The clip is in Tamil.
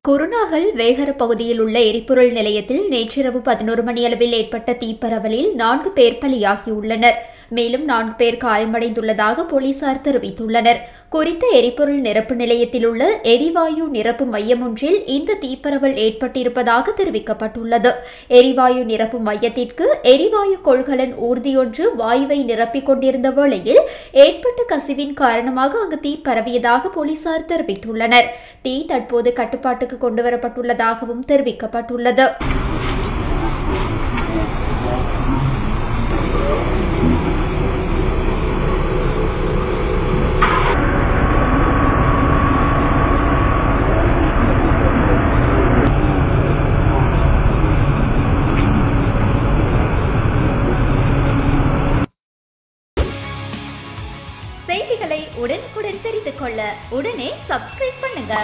குருநாகல் வேகர பகுதியில் உள்ள எரிபொருள் நிலையத்தில் நேற்றிரவு 11 மணியளவில் ஏற்பட்ட தீப்பரவலில் 4 பேர் பலியாகியுள்ளனர். மேலும் 4 பேர் காயமடைந்துள்ளதாக போலீசார் தெரிவித்துள்ளனர். குறித்த எரிபொருள் நிரப்பு நிலையத்தில் உள்ள எரிவாயு நிரப்பு மையம் ஒன்றில் இந்த தீப்பரவல் ஏற்பட்டிருப்பதாக தெரிவிக்கப்பட்டுள்ளது. எரிவாயு நிரப்பு மையத்திற்கு எரிவாயு கொள்கலன் ஊர்தியொன்று வாயுவை நிரப்பிக் கொண்டிருந்த வேளையில் ஏற்பட்ட கசிவின் காரணமாக அங்கு தீ பரவியதாக போலீசார் தெரிவித்துள்ளனர். தீ தற்போது கட்டுப்பாட்டுக்கு கொண்டுவரப்பட்டுள்ளதாகவும் தெரிவிக்கப்பட்டுள்ளது. செய்திகளை உடனுக்குடன் தெரிந்து கொள்ள உடனே சப்ஸ்கிரைப் பண்ணுங்க.